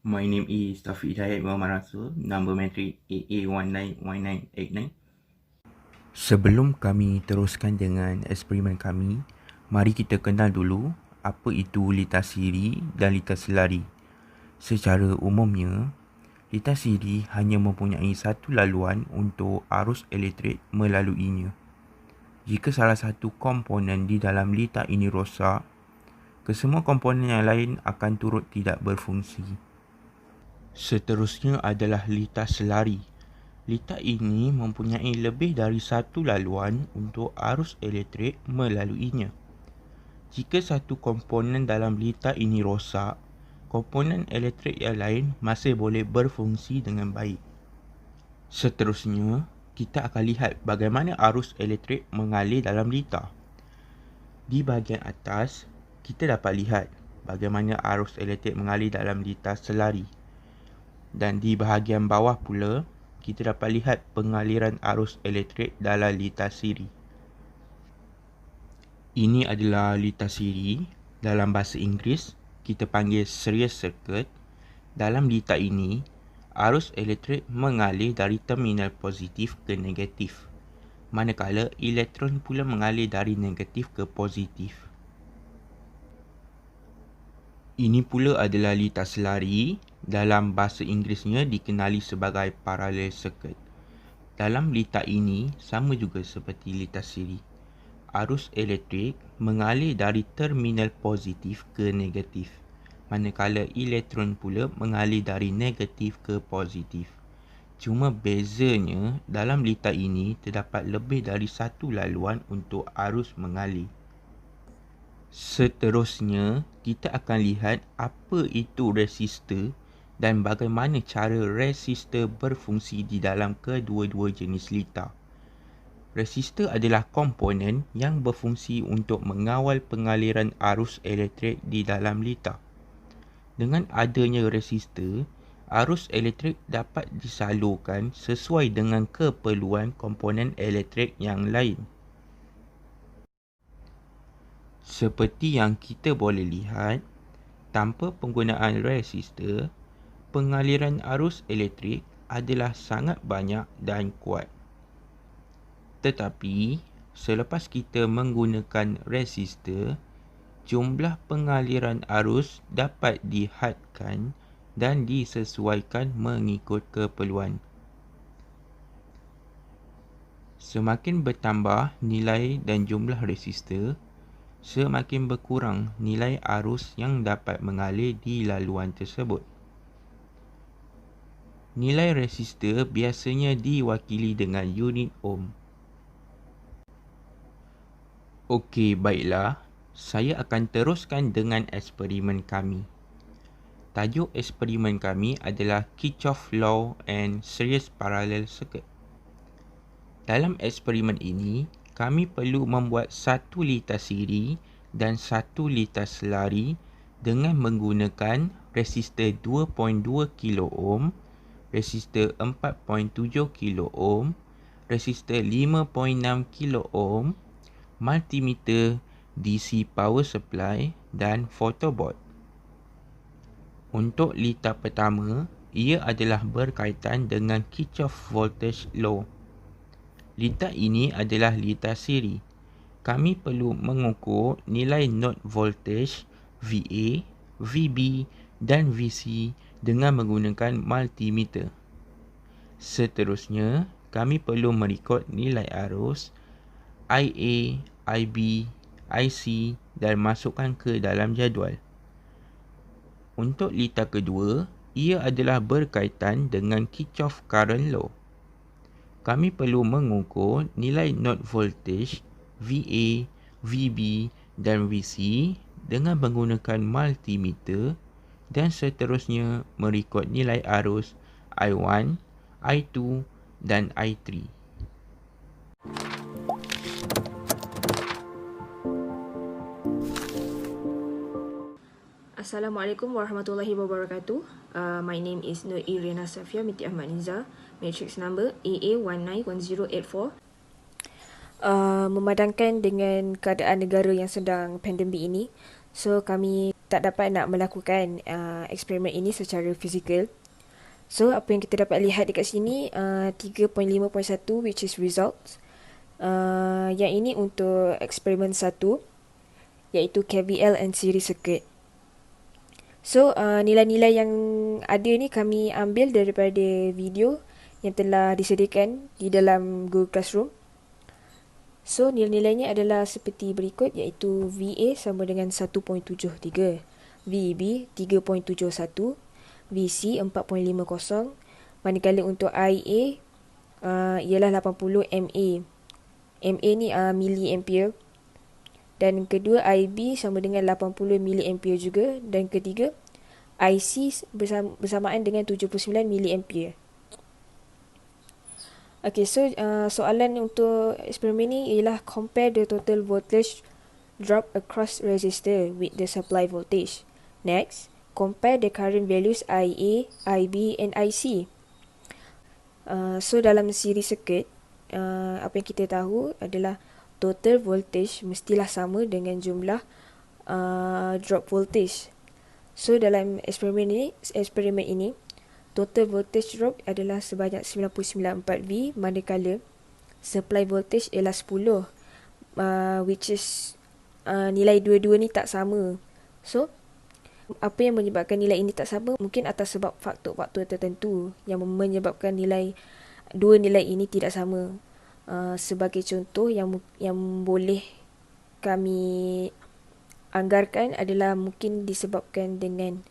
My name is Taufik Hidayat Muhammad Rasul, number matrik AA191989. Sebelum kami teruskan dengan eksperimen kami, mari kita kenal dulu apa itu litar siri dan litar selari. Secara umumnya, litar siri hanya mempunyai satu laluan untuk arus elektrik melaluinya. Jika salah satu komponen di dalam litar ini rosak, kesemua komponen yang lain akan turut tidak berfungsi. Seterusnya adalah litar selari. Litar ini mempunyai lebih dari satu laluan untuk arus elektrik melaluinya. Jika satu komponen dalam litar ini rosak, komponen elektrik yang lain masih boleh berfungsi dengan baik. Seterusnya, kita akan lihat bagaimana arus elektrik mengalir dalam litar. Di bahagian atas, kita dapat lihat bagaimana arus elektrik mengalir dalam litar selari. Dan di bahagian bawah pula, kita dapat lihat pengaliran arus elektrik dalam litar siri. Ini adalah litar siri. Dalam bahasa Inggeris, kita panggil series circuit. Dalam litar ini, arus elektrik mengalir dari terminal positif ke negatif, manakala elektron pula mengalir dari negatif ke positif. Ini pula adalah litar selari. Dalam bahasa Inggerisnya dikenali sebagai parallel circuit. Dalam litar ini sama juga seperti litar siri. Arus elektrik mengalir dari terminal positif ke negatif, manakala elektron pula mengalir dari negatif ke positif. Cuma bezanya, dalam litar ini terdapat lebih dari satu laluan untuk arus mengalir. Seterusnya, kita akan lihat apa itu resistor dan bagaimana cara resistor berfungsi di dalam kedua-dua jenis litar. Resistor adalah komponen yang berfungsi untuk mengawal pengaliran arus elektrik di dalam litar. Dengan adanya resistor, arus elektrik dapat disalurkan sesuai dengan keperluan komponen elektrik yang lain. Seperti yang kita boleh lihat, tanpa penggunaan resistor, pengaliran arus elektrik adalah sangat banyak dan kuat. Tetapi, selepas kita menggunakan resistor, jumlah pengaliran arus dapat dihadkan dan disesuaikan mengikut keperluan. Semakin bertambah nilai dan jumlah resistor, semakin berkurang nilai arus yang dapat mengalir di laluan tersebut. Nilai resistor biasanya diwakili dengan unit ohm. Okey, baiklah. Saya akan teruskan dengan eksperimen kami. Tajuk eksperimen kami adalah Kirchhoff Law and Series Parallel Circuit. Dalam eksperimen ini, kami perlu membuat satu litar siri dan satu litar selari dengan menggunakan resistor 2.2 kilo ohm, resistor 4.7 kilo ohm, resistor 5.6 kilo ohm, multimeter DC power supply dan photoboard. Untuk litar pertama, ia adalah berkaitan dengan Kirchhoff Voltage Law. Litar ini adalah litar siri. Kami perlu mengukur nilai node voltage VA, VB dan VC dengan menggunakan multimeter. Seterusnya, kami perlu merekod nilai arus IA, IB, IC dan masukkan ke dalam jadual. Untuk litar kedua, ia adalah berkaitan dengan Kirchhoff Current Law. Kami perlu mengukur nilai node voltage VA, VB dan VC dengan menggunakan multimeter dan seterusnya merekod nilai arus I1, I2 dan I3. Assalamualaikum warahmatullahi wabarakatuh. My name is Nur Irina Safia binti Ahmad Niza. Matrix number AA191084. Memandangkan dengan keadaan negara yang sedang pandemik ini, So kami tak dapat nak melakukan eksperimen ini secara fizikal. So apa yang kita dapat lihat dekat sini 3.5.1 which is results. Yang ini untuk eksperimen 1 iaitu KVL and series circuit. So nilai-nilai yang ada ni kami ambil daripada video yang telah disediakan di dalam Google Classroom. So nilai-nilainya adalah seperti berikut iaitu VA sama dengan 1.73, VB 3.71, VC 4.50, manakala untuk IA ialah 80 MA. MA ni milliampere. Dan kedua IB sama dengan 80 milliampere juga. Dan ketiga IC bersamaan dengan 79 milliampere. Okay, so soalan untuk eksperimen ni ialah compare the total voltage drop across resistor with the supply voltage. Next, compare the current values IA, IB and IC. So dalam series circuit, apa yang kita tahu adalah total voltage mestilah sama dengan jumlah drop voltage. So dalam eksperimen ini total voltage drop adalah sebanyak 99.4 V, manakala supply voltage ialah 10, which is nilai dua-dua ni tak sama. So apa yang menyebabkan nilai ini tak sama? Mungkin atas sebab faktor-faktor tertentu yang menyebabkan dua nilai ini tidak sama. Sebagai contoh yang boleh kami anggarkan adalah mungkin disebabkan dengan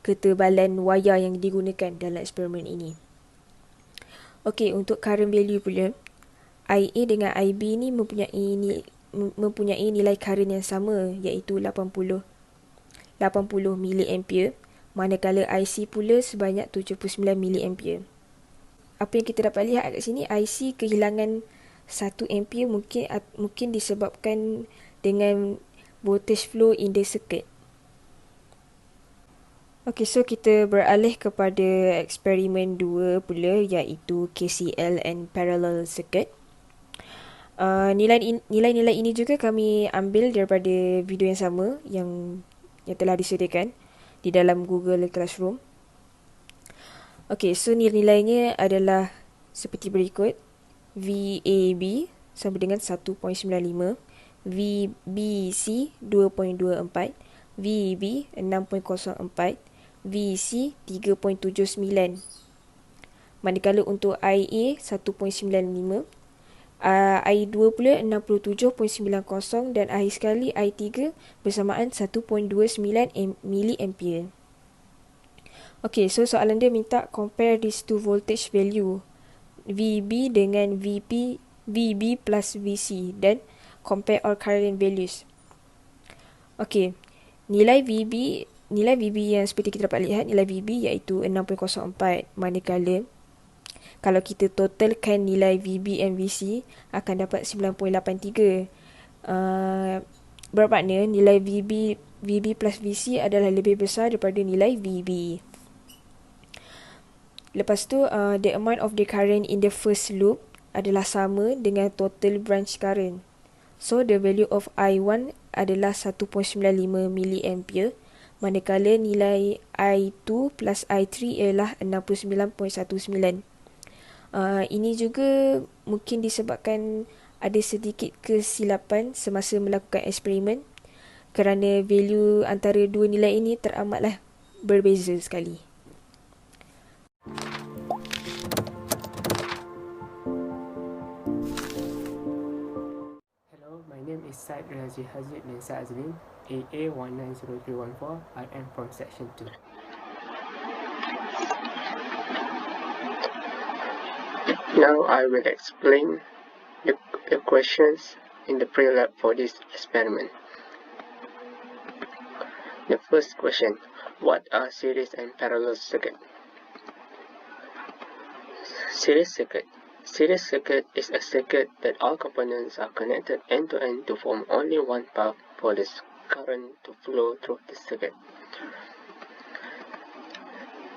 ketebalan wayar yang digunakan dalam eksperimen ini. Okey, untuk current value pula, IA dengan IB ni mempunyai nilai current yang sama iaitu 80 milliampere, manakala IC pula sebanyak 79 milliampere. Apa yang kita dapat lihat kat sini, IC kehilangan 1 ampere mungkin disebabkan dengan voltage flow in the circuit. Okay, so kita beralih kepada eksperimen 2 pula iaitu KCL and parallel circuit. Nilai-nilai ini juga kami ambil daripada video yang sama yang telah disediakan di dalam Google Classroom. Okay, so nilai-nilainya adalah seperti berikut. VAB sama dengan 1.95, VBC 2.24, VB 6.04, VC 3.79. Manakala untuk IA 1.95, I2 pula 67.90 dan akhir sekali I3 bersamaan 1.29 milliampere. Okay, so soalan dia minta compare these two voltage value VB dengan VB plus VC dan compare all current values. Okay, nilai VB yang seperti kita dapat lihat, nilai VB iaitu 6.04, manakala kalau kita totalkan nilai VB and VC akan dapat 9.83. Bermakna nilai VB plus VC adalah lebih besar daripada nilai VB. Lepas tu, the amount of the current in the first loop adalah sama dengan total branch current. So, the value of I1 adalah 1.95 milliampere, manakala nilai I2 plus I3 ialah 69.19. Ini juga mungkin disebabkan ada sedikit kesilapan semasa melakukan eksperimen kerana value antara dua nilai ini teramatlah berbeza sekali. Hello, my name is Said Razi Hazid bin Sa'azlin, AA190314. I am from section 2. Now I will explain the questions in the pre-lab for this experiment. The first question, what are series and parallel circuit? Series circuit. Series circuit is a circuit that all components are connected end-to-end to form only one path for the current to flow through the circuit.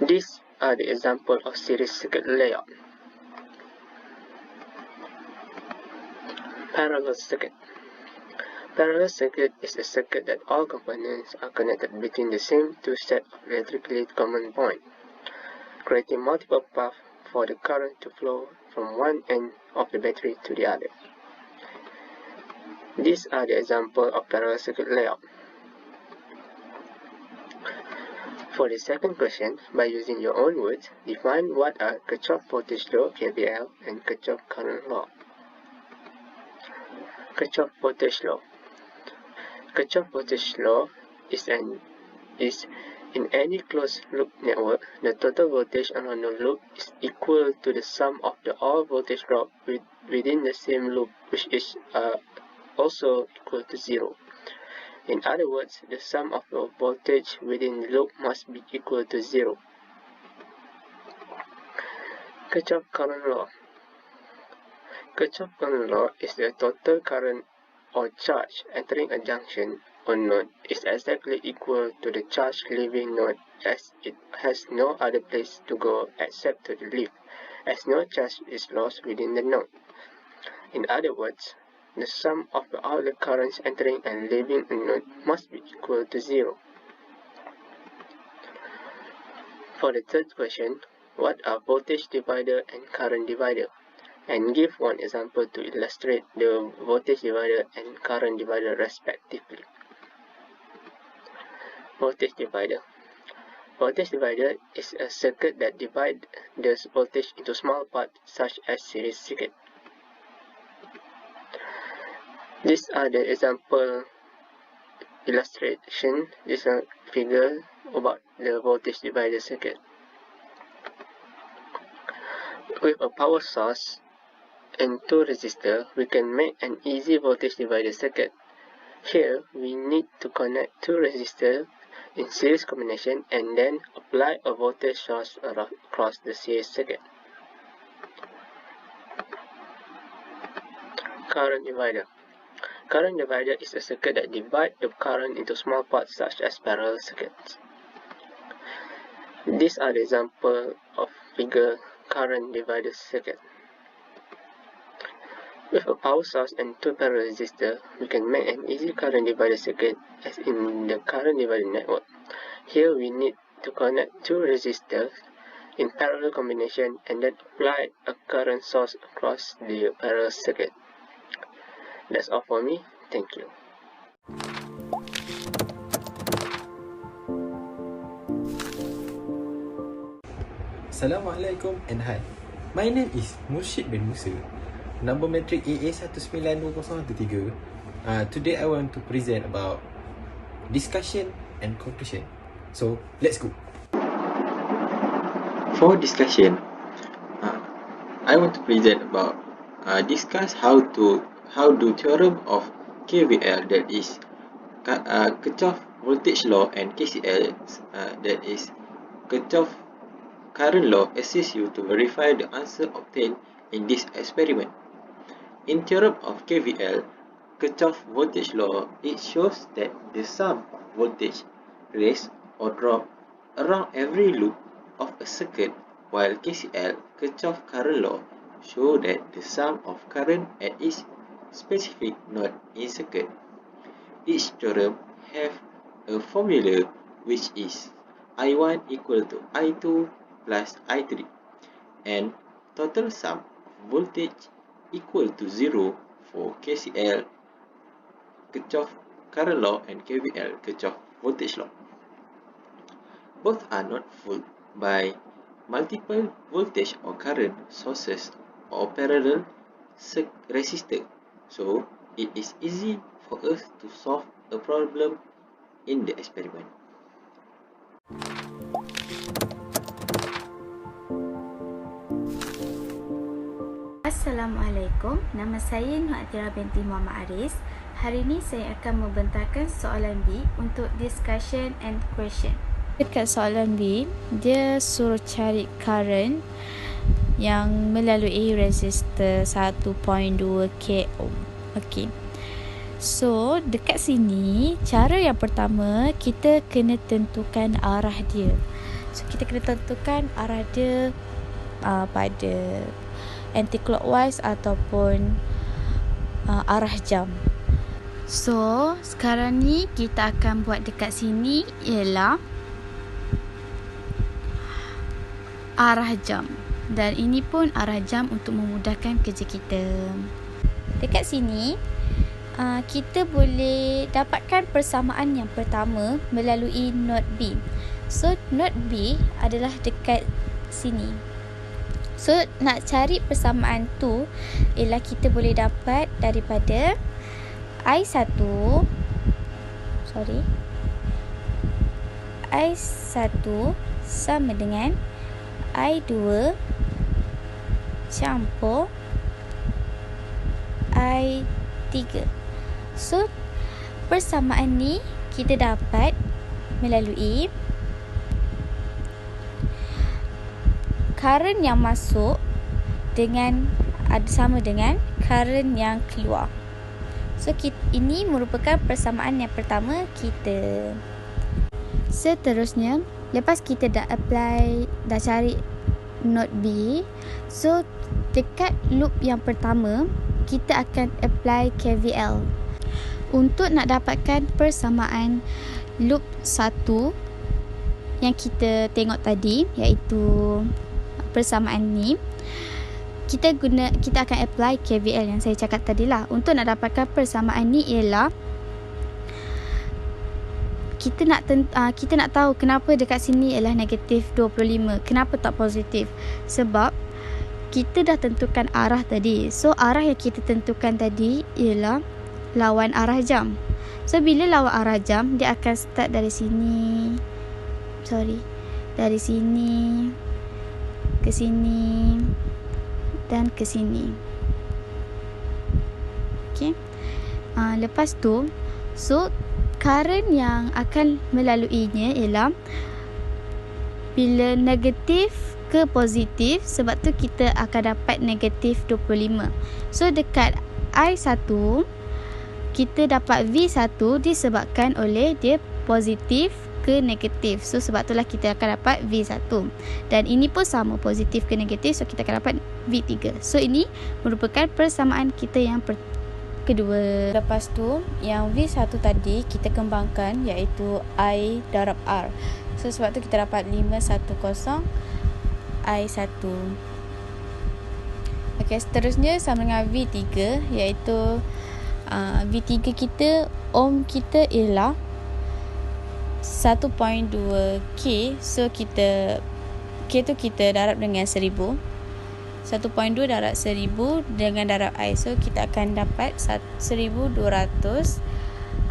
These are the example of series circuit layout. Parallel circuit. Parallel circuit is a circuit that all components are connected between the same two sets of electrically common points, creating multiple paths for the current to flow from one end of the battery to the other. These are the examples of parallel circuit layout. For the second question, by using your own words, define what are Kirchhoff voltage law (KVL) and Kirchhoff current law. Kirchhoff voltage law. Kirchhoff voltage law is in any closed loop network, the total voltage around the loop is equal to the sum of the all voltage drop within the same loop, which is also equal to 0. In other words, the sum of the voltage within the loop must be equal to 0. Kirchhoff current law. Kirchhoff current law is the total current or charge entering a junction or node is exactly equal to the charge leaving node, as it has no other place to go except to the leaf, as no charge is lost within the node. In other words, the sum of all the currents entering and leaving a node must be equal to 0. For the third question, what are voltage divider and current divider? And give one example to illustrate the voltage divider and current divider respectively. Voltage divider. Voltage divider is a circuit that divides the voltage into small parts such as series circuit. These are the example illustration. This is a figure about the voltage divider circuit. With a power source and two resistors, we can make an easy voltage divider circuit. Here, we need to connect two resistors in series combination and then apply a voltage source across the series circuit. Current divider. Current divider is a circuit that divides the current into small parts such as parallel circuits. These are the examples of figure current divider circuit. With a power source and two parallel resistors, we can make an easy current divider circuit as in the current divider network. Here we need to connect two resistors in parallel combination and then apply a current source across the parallel circuit. That's all for me. Thank you. Assalamualaikum and hi. My name is Murshid bin Musa. Number matric AA192013. Today I want to present about discussion and conclusion. So let's go. For discussion, I want to present about discuss how do theorem of KVL, that is Kirchhoff voltage law, and KCL, that is Kirchhoff current law, assist you to verify the answer obtained in this experiment. In theorem of KVL, Kirchhoff voltage law, it shows that the sum of voltage raise or drop around every loop of a circuit, while KCL, Kirchhoff current law, show that the sum of current at each specific node in circuit. Each theorem have a formula which is I1 equal to I2 plus I3, and total sum of voltage equal to 0 for KCL, Kirchhoff current law, and KVL, Kirchhoff voltage law. Both are not fooled by multiple voltage or current sources or parallel resistor, so it is easy for us to solve a problem in the experiment. Assalamualaikum, nama saya Nur Atira binti Muhammad Aris. Hari ini saya akan membentangkan soalan B untuk discussion and question. Dekat soalan B, dia suruh cari current yang melalui resistor 1.2 k ohm. Okey. So, dekat sini, cara yang pertama, kita kena tentukan arah dia. So, kita kena tentukan arah dia pada anti-clockwise ataupun arah jam. So, sekarang ni kita akan buat dekat sini ialah arah jam. Dan ini pun arah jam untuk memudahkan kerja kita. Dekat sini, kita boleh dapatkan persamaan yang pertama melalui node B. So, node B adalah dekat sini. So, nak cari persamaan tu ialah kita boleh dapat daripada I1 sama dengan I2 campur I3. So, persamaan ni kita dapat melalui current yang masuk sama dengan current yang keluar. So, ini merupakan persamaan yang pertama kita. Seterusnya, lepas kita dah cari node B, so dekat loop yang pertama kita akan apply KVL untuk nak dapatkan persamaan loop 1 yang kita tengok tadi, iaitu persamaan ni. Kita akan apply KVL yang saya cakap tadi lah. Untuk nak dapatkan persamaan ni ialah kita nak tahu kenapa dekat sini ialah negatif 25. Kenapa tak positif? Sebab kita dah tentukan arah tadi. So, arah yang kita tentukan tadi ialah lawan arah jam. So, bila lawan arah jam, dia akan start dari sini. Dari sini ke sini dan ke sini. Okay. Lepas tu, so current yang akan melaluinya ialah bila negatif ke positif, sebab tu kita akan dapat negatif 25. So, dekat I1 kita dapat V1 disebabkan oleh dia positif ke negatif. So, sebab itulah kita akan dapat V1. Dan ini pun sama, positif ke negatif. So, kita akan dapat V3. So, ini merupakan persamaan kita yang kedua. Lepas tu, yang V1 tadi kita kembangkan, iaitu I darab R. So, sebab tu kita dapat 510 I1. Okey, seterusnya sama dengan V3, iaitu V3 kita, ohm kita ialah 1.2 K. So, K tu kita darab dengan 1000. 1.2 darab 1000 dengan darab I. So, kita akan dapat 1200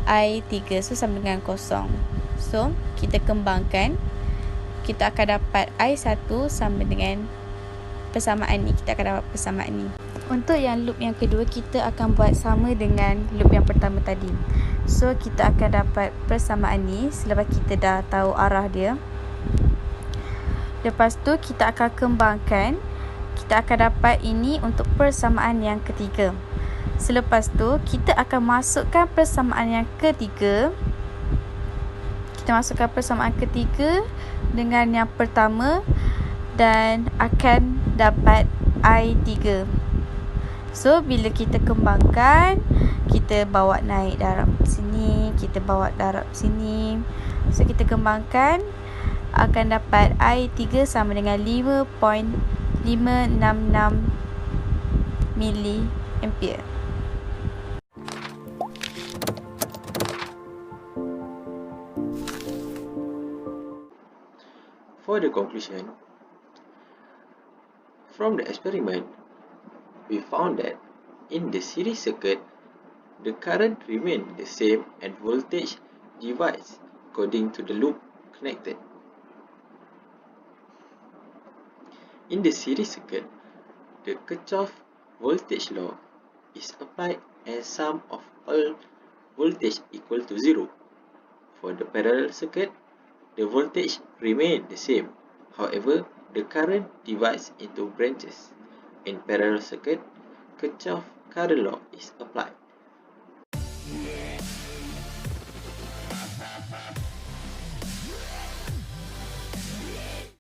I3. So, sama dengan 0. So, kita kembangkan. Kita akan dapat I1 sama dengan persamaan ni. Kita akan dapat persamaan ni. Untuk yang loop yang kedua, kita akan buat sama dengan loop yang pertama tadi. So, kita akan dapat persamaan ni selepas kita dah tahu arah dia. Lepas tu, kita akan kembangkan. Kita akan dapat ini untuk persamaan yang ketiga. Selepas tu, kita akan masukkan persamaan yang ketiga. Kita masukkan persamaan ketiga dengan yang pertama dan akan dapat I3. So, bila kita kembangkan, kita bawa naik darab sini, kita bawa darab sini. So, kita kembangkan, akan dapat I3 sama dengan 5.566 miliampere. For the conclusion, from the experiment, we found that in the series circuit, the current remained the same and voltage divides according to the loop connected. In the series circuit, the Kirchhoff voltage law is applied as sum of all voltage equal to 0. For the parallel circuit, the voltage remains the same. However, the current divides into branches. In parallel circuit, Kirchhoff current law is applied.